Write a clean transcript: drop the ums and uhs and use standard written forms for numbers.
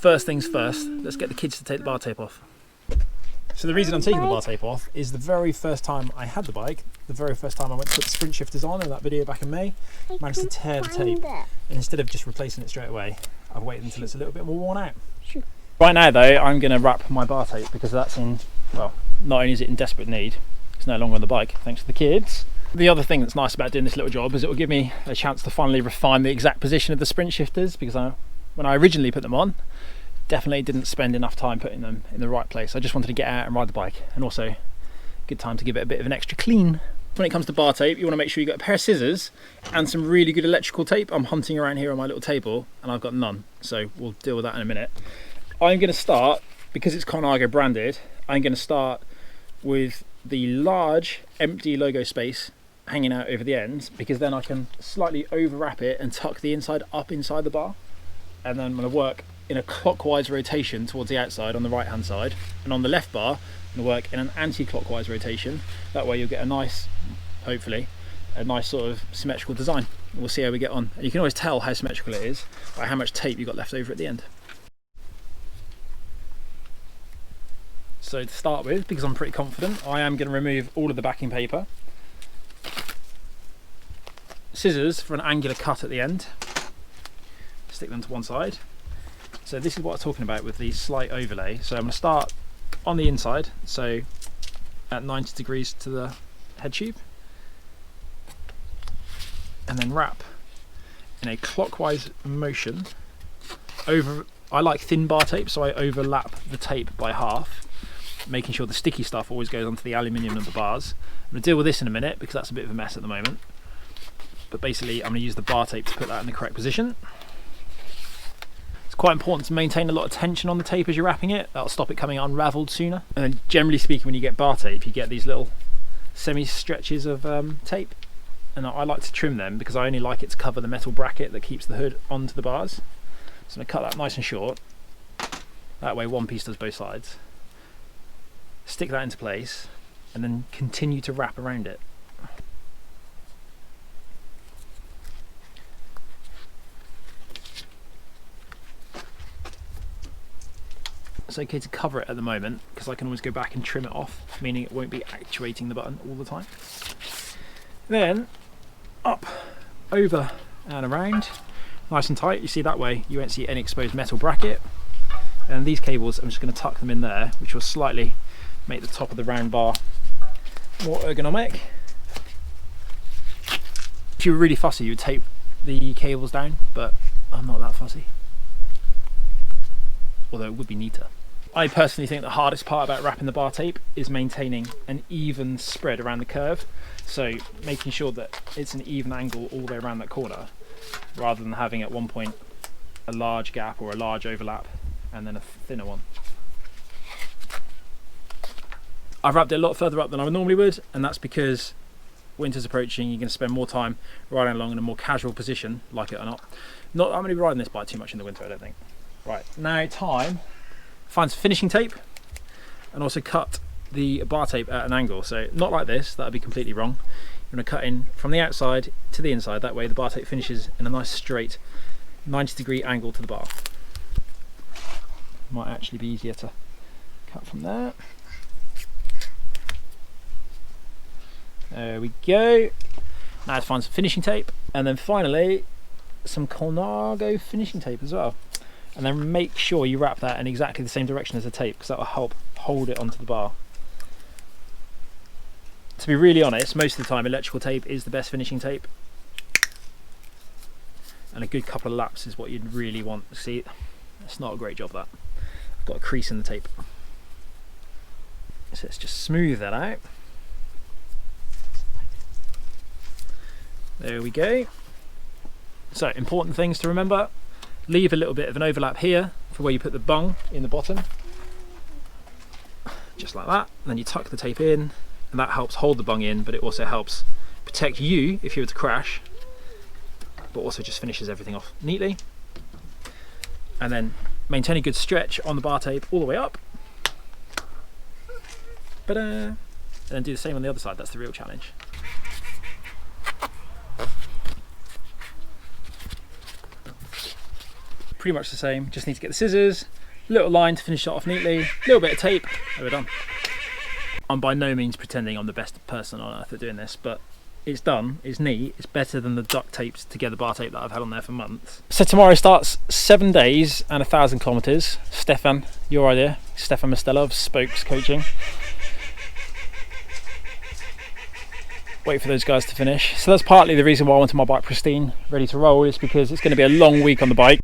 first things first, let's get the kids to take the bar tape off. So the reason I'm taking the bar tape off is the very first time I had the bike, the very first time I went to put the sprint shifters on in that video back in May, managed to tear the tape. And instead of just replacing it straight away, I've waited until it's a little bit more worn out. Right now though, I'm going to wrap my bar tape because that's in, well, not only is it in desperate need, it's no longer on the bike thanks to the kids. The other thing that's nice about doing this little job is it will give me a chance to finally refine the exact position of the sprint shifters, because when I originally put them on, definitely didn't spend enough time putting them in the right place. I just wanted to get out and ride the bike, and also good time to give it a bit of an extra clean. When it comes to bar tape, you want to make sure you've got a pair of scissors and some really good electrical tape. I'm hunting around here on my little table and I've got none, so we'll deal with that in a minute. I'm going to start, because it's Colnago branded, I'm going to start with the large empty logo space hanging out over the ends, because then I can slightly overwrap it and tuck the inside up inside the bar. And then I'm going to work in a clockwise rotation towards the outside on the right hand side, and on the left bar I'm going to work in an anti-clockwise rotation. That way you'll get a nice, hopefully, a nice sort of symmetrical design. We'll see how we get on. And you can always tell how symmetrical it is by how much tape you've got left over at the end. So to start with, because I'm pretty confident, I am going to remove all of the backing paper. Scissors for an angular cut at the end. Stick them to one side. So this is what I'm talking about with the slight overlay. So I'm going to start on the inside, so at 90 degrees to the head tube, and then wrap in a clockwise motion over. I like thin bar tape, so I overlap the tape by half, making sure the sticky stuff always goes onto the aluminium of the bars. I'm going to deal with this in a minute because that's a bit of a mess at the moment, but basically I'm going to use the bar tape to put that in the correct position. It's quite important to maintain a lot of tension on the tape as you're wrapping it. That'll stop it coming unravelled sooner. And then generally speaking, when you get bar tape, you get these little semi-stretches of tape, and I like to trim them because I only like it to cover the metal bracket that keeps the hood onto the bars. So I'm going to cut that nice and short. That way one piece does both sides. Stick that into place and then continue to wrap around it. It's okay to cover it at the moment because I can always go back and trim it off, meaning it won't be actuating the button all the time. Then up, over and around, nice and tight. You see, that way you won't see any exposed metal bracket. And these cables, I'm just going to tuck them in there, which will slightly make the top of the round bar more ergonomic. If you were really fussy, you would tape the cables down, but I'm not that fussy. Although it would be neater. I personally think the hardest part about wrapping the bar tape is maintaining an even spread around the curve. So making sure that it's an even angle all the way around that corner, rather than having at one point a large gap or a large overlap and then a thinner one. I've wrapped it a lot further up than I normally would, and that's because winter's approaching. You're going to spend more time riding along in a more casual position, like it or not. Not that I'm going to be riding this bike too much in the winter, I don't think. Right, now time, find some finishing tape and also cut the bar tape at an angle. So not like this, that would be completely wrong. You're going to cut in from the outside to the inside, that way the bar tape finishes in a nice straight 90-degree angle to the bar. Might actually be easier to cut from there. There we go. Now to find some finishing tape, and then finally some Colnago finishing tape as well. And then make sure you wrap that in exactly the same direction as the tape, because that will help hold it onto the bar. To be really honest, most of the time electrical tape is the best finishing tape, and a good couple of laps is what you'd really want. See, it's not a great job, that. I've got a crease in the tape. So let's just smooth that out. There we go. So important things to remember: leave a little bit of an overlap here for where you put the bung in the bottom, just like that. And then you tuck the tape in, and that helps hold the bung in, but it also helps protect you if you were to crash, but also just finishes everything off neatly. And then maintain a good stretch on the bar tape all the way up. And then do the same on the other side. That's the real challenge. pretty much the same. Just need to get the scissors, little line to finish it off neatly, a little bit of tape, and we're done. I'm by no means pretending I'm the best person on earth at doing this, but it's done, it's neat, it's better than the duct taped together bar tape that I've had on there for months. So tomorrow starts 7 days and 1,000 kilometers. Stefan, your idea. Stefan Mostello of Spokes Coaching. Wait for those guys to finish. So that's partly the reason why I wanted my bike pristine, ready to roll, is because it's going to be a long week on the bike.